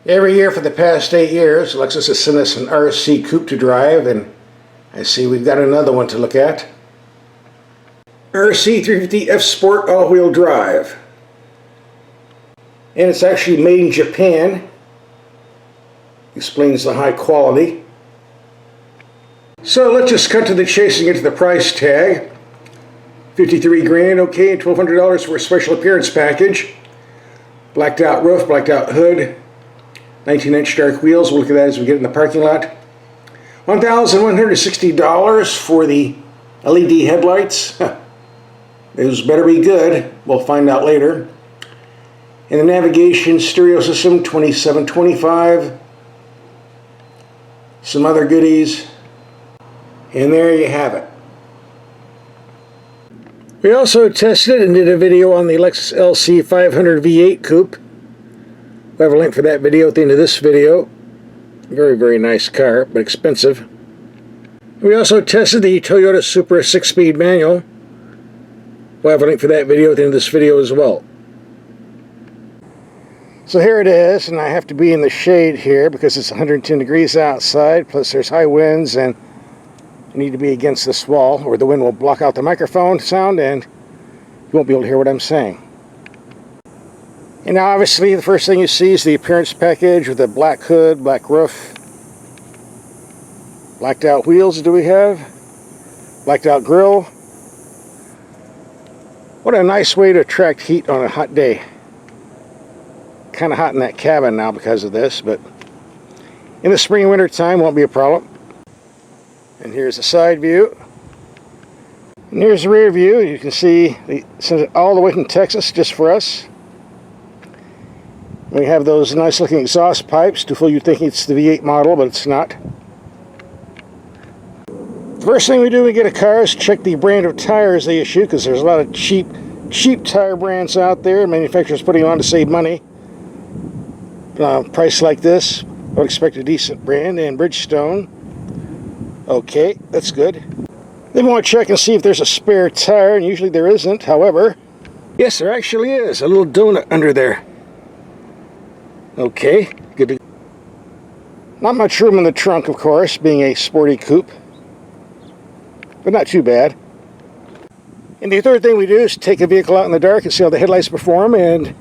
Every year for the past 8 years, Lexus has sent us an RC coupe to drive, and I see we've got another one to look at. RC350 FSport all-wheel drive. And it's actually made in Japan. Explains the high quality. So let's just cut to the chase and get to the price tag. 53 grand, okay, $1,200 for a special appearance package. Blacked out roof, blacked out hood. 19-inch dark wheels. We'll look at that as we get in the parking lot. $1,160 for the LED headlights. Those better be good. We'll find out later. And the navigation stereo system, $2,725. Some other goodies. And there you have it. We also tested and did a video on the Lexus LC500 V8 coupe. We'll have a link for that video at the end of this video. Very, very nice car, but expensive. We also tested the Toyota Supra 6-speed manual. We'll have a link for that video at the end of this video as well. So here it is, and I have to be in the shade here because it's 110 degrees outside, plus there's high winds, and I need to be against this wall or the wind will block out the microphone sound and you won't be able to hear what I'm saying. And now obviously the first thing you see is the appearance package with a black hood, black roof. Blacked out wheels do we have? Blacked out grille. What a nice way to attract heat on a hot day. Kind of hot in that cabin now because of this, but in the spring and winter time won't be a problem. And here's the side view. And here's the rear view. You can see they sent it all the way from Texas just for us. We have those nice looking exhaust pipes to fool you thinking it's the V8 model, but it's not. The first thing we do when we get a car is check the brand of tires they issue, because there's a lot of cheap tire brands out there. Manufacturers putting them on to save money. Price like this, I would expect a decent brand. And Bridgestone. Okay, that's good. Then we want to check and see if there's a spare tire, and usually there isn't. However, yes, there actually is. A little donut under there. Okay, good to... Not much room in the trunk, of course, being a sporty coupe. But not too bad. And the third thing we do is take a vehicle out in the dark and see how the headlights perform. And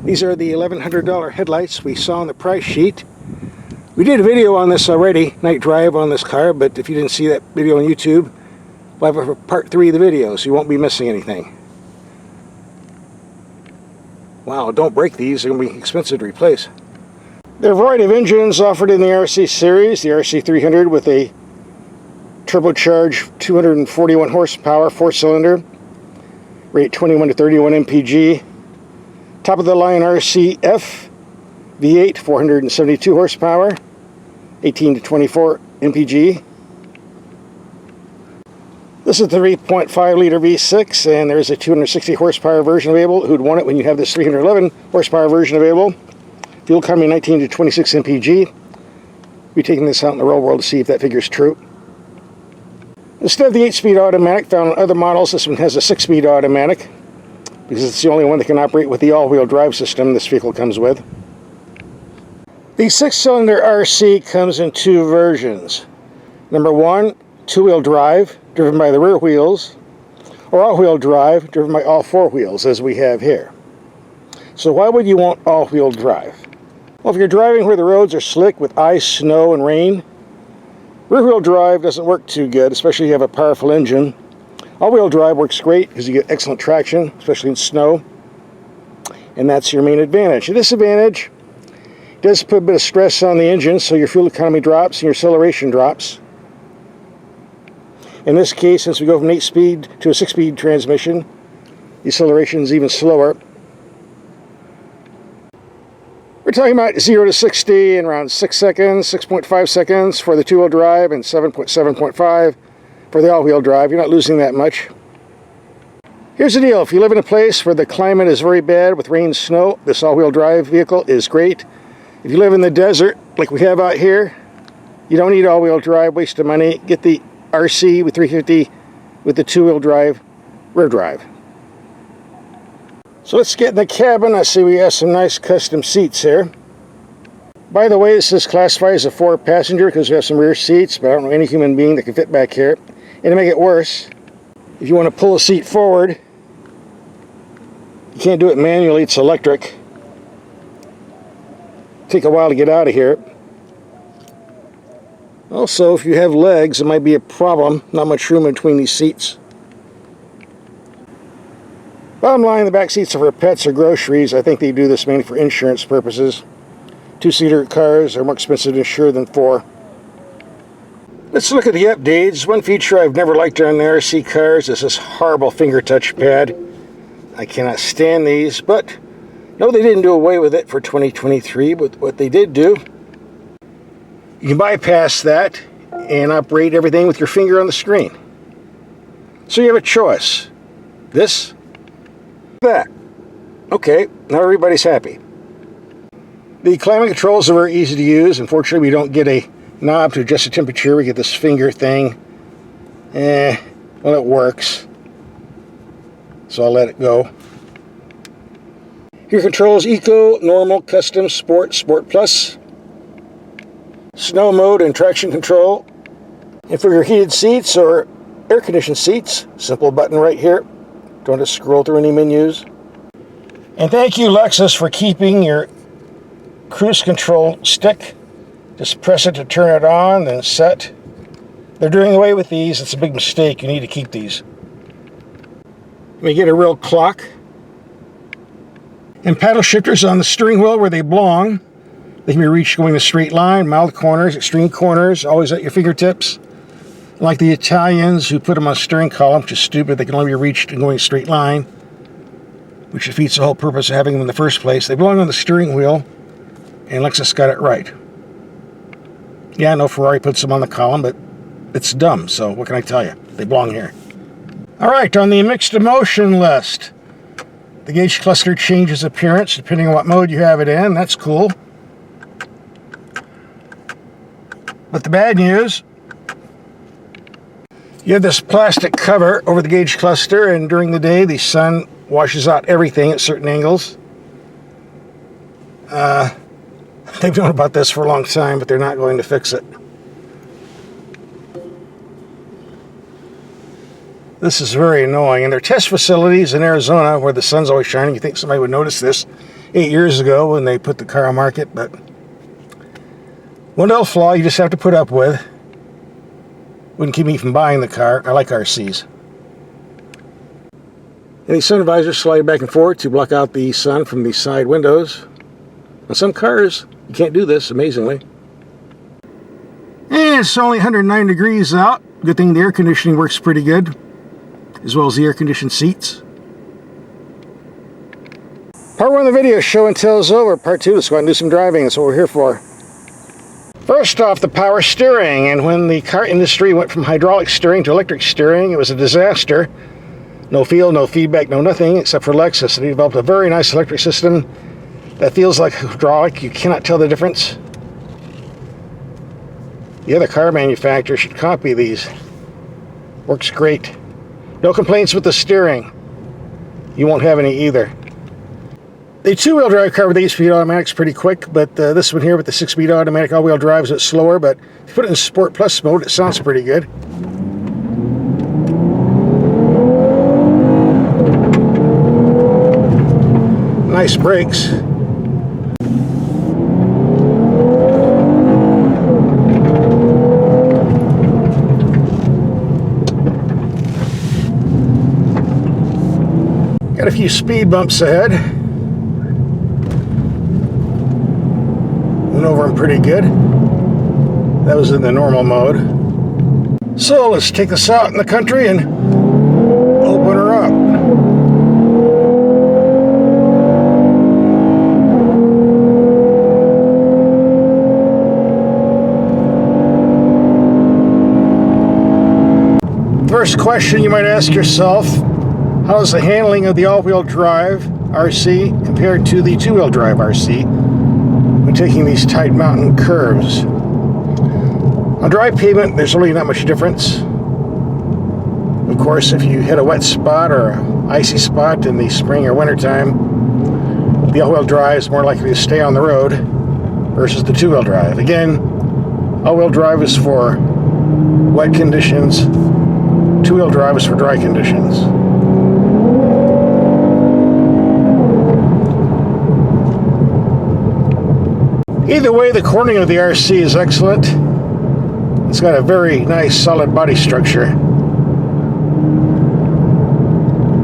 these are the $1,100 headlights we saw on the price sheet. We did a video on this already, night drive on this car, but if you didn't see that video on YouTube, we'll have a part 3 of the video, so you won't be missing anything. Wow, don't break these, they're going to be expensive to replace. There are a variety of engines offered in the RC series. The RC300 with a turbocharged 241 horsepower, 4-cylinder, rate 21 to 31 mpg. Top of the line RCF V8, 472 horsepower, 18 to 24 mpg. This is the 3.5 liter V6, and there's a 260 horsepower version available. Who'd want it when you have this 311 horsepower version available? Fuel economy 19 to 26 mpg. We're taking this out in the real world to see if that figure is true. Instead of the 8-speed automatic found on other models, this one has a 6-speed automatic because it's the only one that can operate with the all-wheel drive system this vehicle comes with. The 6-cylinder RC comes in 2 versions. Number 1, 2-wheel drive, driven by the rear wheels, or all-wheel drive, driven by all 4 wheels, as we have here. So why would you want all-wheel drive? Well, if you're driving where the roads are slick with ice, snow, and rain, rear-wheel drive doesn't work too good, especially if you have a powerful engine. All-wheel drive works great because you get excellent traction, especially in snow, and that's your main advantage. The disadvantage, it does put a bit of stress on the engine, so your fuel economy drops and your acceleration drops. In this case, since we go from 8-speed to a 6-speed transmission, the acceleration is even slower. We're talking about 0 to 60 in around 6 seconds, 6.5 seconds for the 2-wheel drive and 7.5 for the all-wheel drive. You're not losing that much. Here's the deal. If you live in a place where the climate is very bad with rain and snow, this all-wheel drive vehicle is great. If you live in the desert, like we have out here, you don't need all-wheel drive, waste of money. Get the RC with 350 with the 2-wheel drive, rear drive. So let's get in the cabin. I see we have some nice custom seats here. By the way, this is classified as a 4-passenger because we have some rear seats, but I don't know any human being that can fit back here. And to make it worse, if you want to pull a seat forward, you can't do it manually, it's electric. Take a while to get out of here. Also, if you have legs, it might be a problem. Not much room in between these seats. Bottom line, the back seats are for pets or groceries. I think they do this mainly for insurance purposes. 2-seater cars are more expensive to insure than 4. Let's look at the updates. One feature I've never liked on the RC cars is this horrible finger touch pad. I cannot stand these, but no, they didn't do away with it for 2023, but what they did do, you can bypass that and operate everything with your finger on the screen. So you have a choice. This, that. Okay, now everybody's happy. The climate controls are very easy to use. Unfortunately, we don't get a knob to adjust the temperature. We get this finger thing. Well, it works. So I'll let it go. Here controls Eco, Normal, Custom, Sport, Sport Plus. Snow mode and traction control. And for your heated seats or air-conditioned seats, simple button right here. Don't have to scroll through any menus. And thank you, Lexus, for keeping your cruise control stick. Just press it to turn it on, then set. They're doing away with these. It's a big mistake. You need to keep these. We get a real clock. And paddle shifters on the steering wheel where they belong. They can be reached going a straight line, mild corners, extreme corners, always at your fingertips. Like the Italians who put them on a steering column, which is stupid. They can only be reached in going a straight line, which defeats the whole purpose of having them in the first place. They belong on the steering wheel, and Lexus got it right. Yeah, I know Ferrari puts them on the column, but it's dumb, so what can I tell you? They belong here. All right, on the mixed emotion list, the gauge cluster changes appearance depending on what mode you have it in. That's cool. But the bad news, you have this plastic cover over the gauge cluster, and during the day the sun washes out everything at certain angles. They've known about this for a long time, but they're not going to fix it. This is very annoying. And there are test facilities in Arizona where the sun's always shining. You think somebody would notice this 8 years ago when they put the car on market, but one little flaw you just have to put up with. Wouldn't keep me from buying the car. I like RCs. And these sun visors slide back and forth to block out the sun from the side windows. On some cars, you can't do this, amazingly. And it's only 109 degrees out. Good thing the air conditioning works pretty good, as well as the air-conditioned seats. Part 1 of the video, show and tell, is over. Part 2, let's go out and do some driving. That's what we're here for. First off, the power steering. And when the car industry went from hydraulic steering to electric steering, it was a disaster. No feel, no feedback, no nothing, except for Lexus. They developed a very nice electric system that feels like hydraulic. You cannot tell the difference. The other car manufacturers should copy these. Works great. No complaints with the steering. You won't have any either. The 2-wheel drive car with the 8-speed automatic is pretty quick, but this one here with the 6-speed automatic all-wheel drive is a bit slower, but if you put it in Sport Plus mode, it sounds pretty good. Nice brakes. Got a few speed bumps ahead. Went over them pretty good. That was in the normal mode. So let's take this out in the country and open her up. First question you might ask yourself, how is the handling of the all-wheel drive RC compared to the 2-wheel drive RC when taking these tight mountain curves? On dry pavement, there's really not much difference. Of course, if you hit a wet spot or an icy spot in the spring or winter time, the all-wheel drive is more likely to stay on the road. versus the two-wheel drive. Again, all-wheel drive is for wet conditions, two-wheel drive is for dry conditions. Either way, the cornering of the RC is excellent. It's got a very nice solid body structure.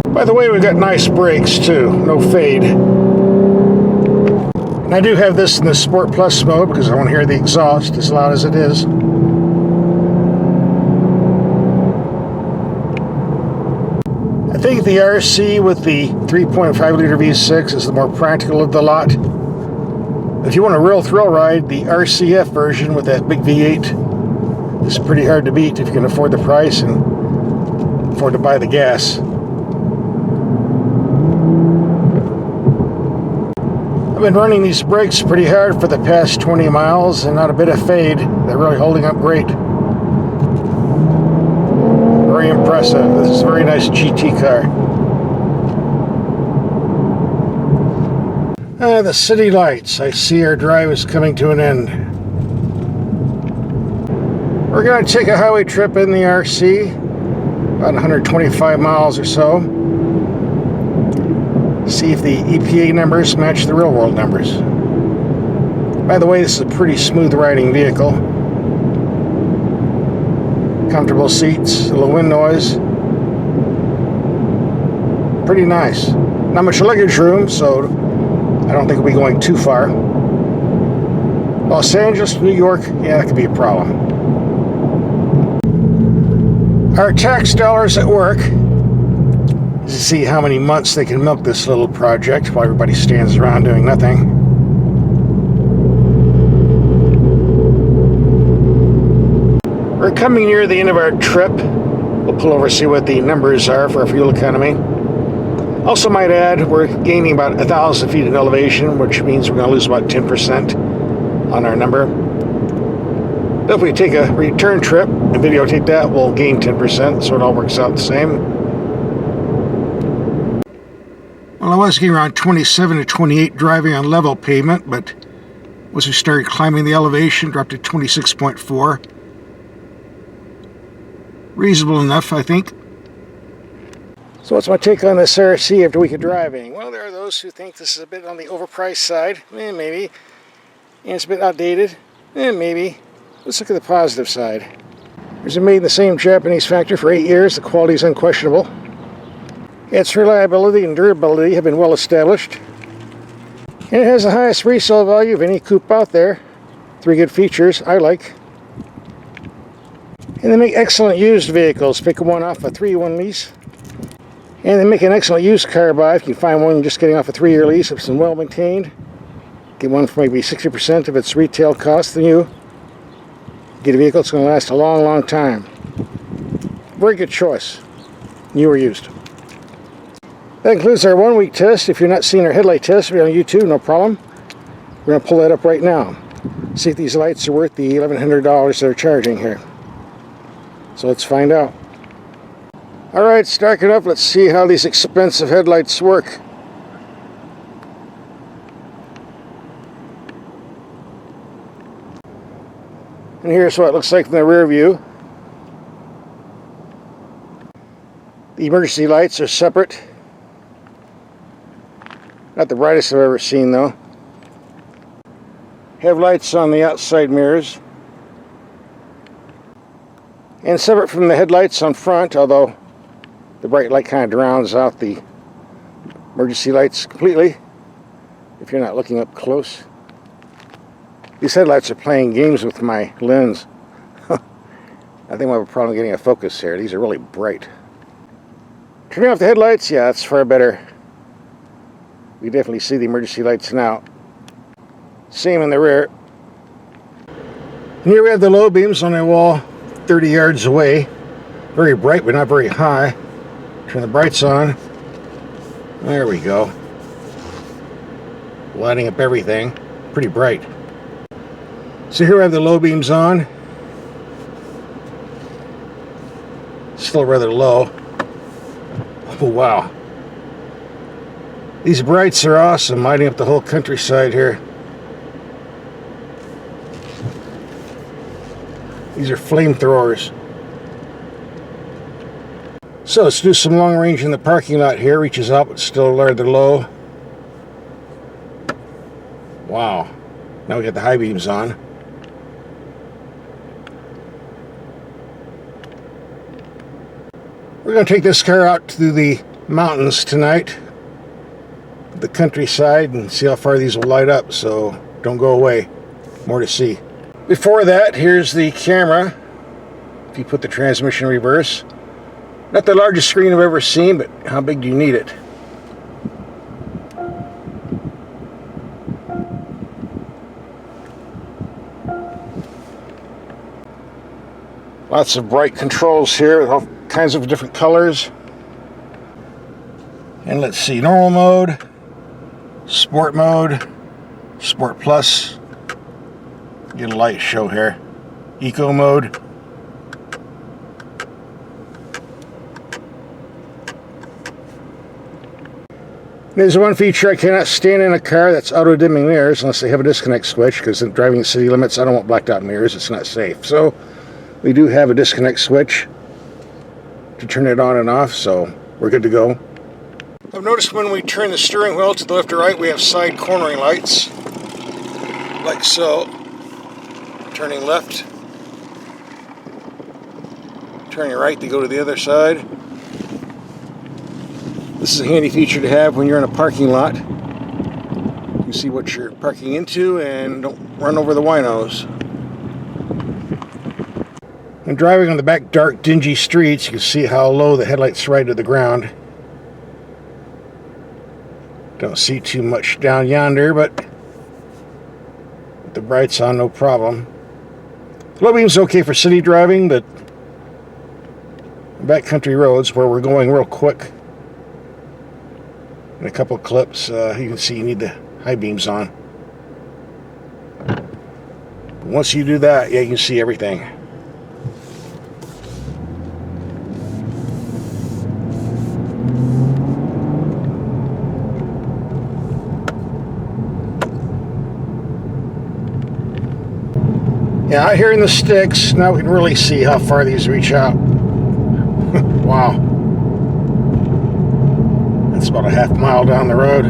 By the way, we've got nice brakes too, no fade. And I do have this in the Sport Plus mode because I want to hear the exhaust as loud as it is. I think the RC with the 3.5 liter V6 is the more practical of the lot. If you want a real thrill ride, the RCF version with that big V8 is pretty hard to beat if you can afford the price and afford to buy the gas. I've been running these brakes pretty hard for the past 20 miles and not a bit of fade. They're really holding up great. Very impressive. This is a very nice GT car. The city lights. I see our drive is coming to an end. We're going to take a highway trip in the RC, about 125 miles or so. See if the EPA numbers match the real world numbers. By the way, this is a pretty smooth riding vehicle. Comfortable seats, a little wind noise. Pretty nice. Not much luggage room, so I don't think we'll be going too far. Los Angeles, New York, yeah, that could be a problem. Our tax dollars at work is to see how many months they can milk this little project while everybody stands around doing nothing. We're coming near the end of our trip. We'll pull over and see what the numbers are for our fuel economy. Also might add, we're gaining about 1,000 feet in elevation, which means we're going to lose about 10% on our number. But if we take a return trip and videotape that, we'll gain 10%, so it all works out the same. Well, I was getting around 27 to 28 driving on level pavement, but once we started climbing the elevation, dropped to 26.4. Reasonable enough, I think. So what's my take on this RC after a week of driving? Well, there are those who think this is a bit on the overpriced side. Maybe. And it's a bit outdated. Maybe. Let's look at the positive side. It was made in the same Japanese factory for 8 years. The quality is unquestionable. Its reliability and durability have been well established. And it has the highest resale value of any coupe out there. 3 good features I like. And they make excellent used vehicles. Pick one off a 3-1 lease. And they make an excellent used car buy. If you can find one just getting off a 3-year lease, if it's well maintained, get one for maybe 60% of its retail cost than you. Get a vehicle that's going to last a long, long time. Very good choice, new or used. That concludes our 1 week test. If you're not seeing our headlight test, we're on YouTube, no problem. We're going to pull that up right now. See if these lights are worth the $1,100 they're charging here. So let's find out. Alright, it's dark enough. Let's see how these expensive headlights work. And here's what it looks like from the rear view. The emergency lights are separate. Not the brightest I've ever seen though. Have lights on the outside mirrors. And separate from the headlights on front, although the bright light kind of drowns out the emergency lights completely if you're not looking up close. These headlights are playing games with my lens. I think we'll have a problem getting a focus here. These are really bright. Turning off the headlights, yeah, that's far better. We definitely see the emergency lights now. Same in the rear. And here we have the low beams on a wall 30 yards away. Very bright, but not very high. Turn the brights on. There we go. Lighting up everything. Pretty bright. So here we have the low beams on. Still rather low. Oh wow. These brights are awesome, lighting up the whole countryside here. These are flamethrowers. So let's do some long range in the parking lot here. Reaches up, but still rather low. Wow. Now we got the high beams on. We're going to take this car out to the mountains tonight, the countryside, and see how far these will light up, so don't go away. More to see. Before that, here's the camera. If you put the transmission in reverse. Not the largest screen I've ever seen, but how big do you need it? Lots of bright controls here with all kinds of different colors. And let's see, normal mode, sport mode, sport plus, get a light show here, eco mode. There's one feature I cannot stand in a car, that's auto dimming mirrors, unless they have a disconnect switch, because in driving the city limits I don't want blacked out mirrors, it's not safe. So we do have a disconnect switch to turn it on and off, so we're good to go. I've noticed when we turn the steering wheel to the left or right, we have side cornering lights, like so. Turning left, turning right, they go to the other side. This is a handy feature to have when you're in a parking lot. You see what you're parking into and don't run over the winos. When driving on the back dark, dingy streets, you can see how low the headlights ride to the ground. Don't see too much down yonder, but with the brights on, no problem. Low beam's okay for city driving, but backcountry roads where we're going real quick, in a couple of clips, you can see you need the high beams on. Once you do that, yeah, you can see everything. Yeah, out here in the sticks, now we can really see how far these reach out. Wow. That's about a half mile down the road.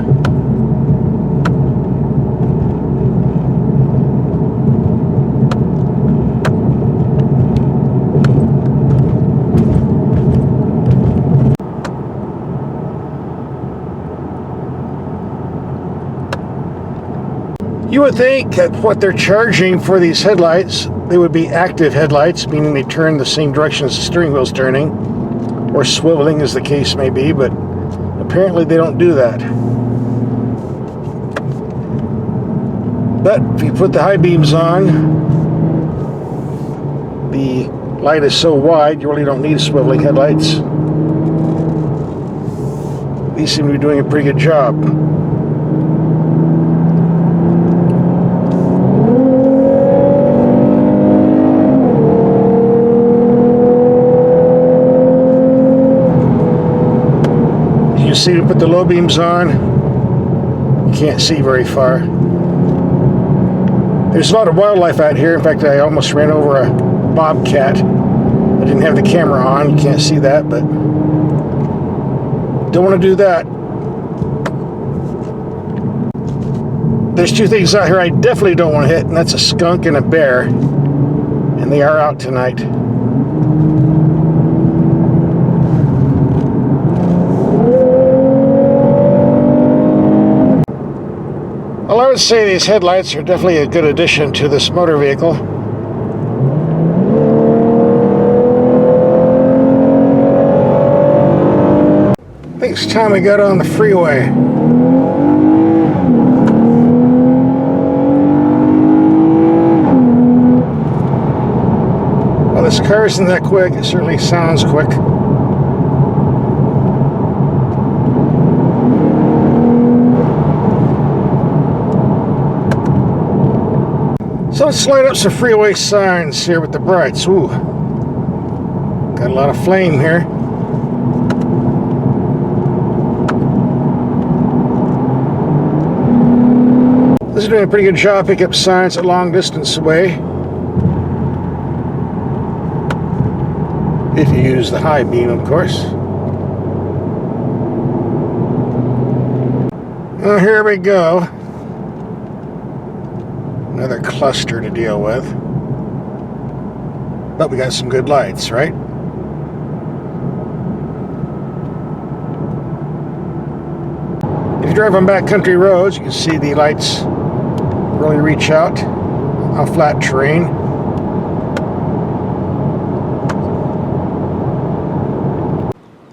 You would think that what they're charging for these headlights, they would be active headlights, meaning they turn the same direction as the steering wheel's turning, or swiveling as the case may be, but apparently they don't do that. But if you put the high beams on, the light is so wide you really don't need swiveling headlights. These seem to be doing a pretty good job. You see, to put the low beams on, you can't see very far. There's a lot of wildlife out here. In fact, I almost ran over a bobcat. I didn't have the camera on, you can't see that, but don't want to do that. There's two things out here I definitely don't want to hit, and that's a skunk and a bear, and they are out tonight. Well, I would say these headlights are definitely a good addition to this motor vehicle. I think it's time we got on the freeway. Well, this car isn't that quick. It certainly sounds quick. So let's light up some freeway signs here with the brights. Ooh, got a lot of flame here. This is doing a pretty good job picking up signs a long distance away. If you use the high beam, of course. Well, here we go. Another cluster to deal with. But we got some good lights, right? If you drive on backcountry roads, you can see the lights really reach out on flat terrain.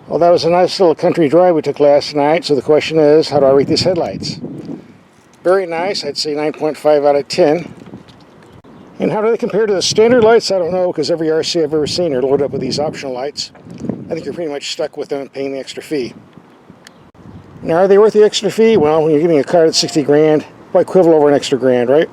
Well, that was a nice little country drive we took last night, so the question is, how do I rate these headlights? Very nice, I'd say 9.5 out of 10. And how do they compare to the standard lights? I don't know, because every RC I've ever seen are loaded up with these optional lights. I think you're pretty much stuck with them and paying the extra fee. Now, are they worth the extra fee? Well, when you're getting a car that's 60 grand, why quibble over an extra grand, right?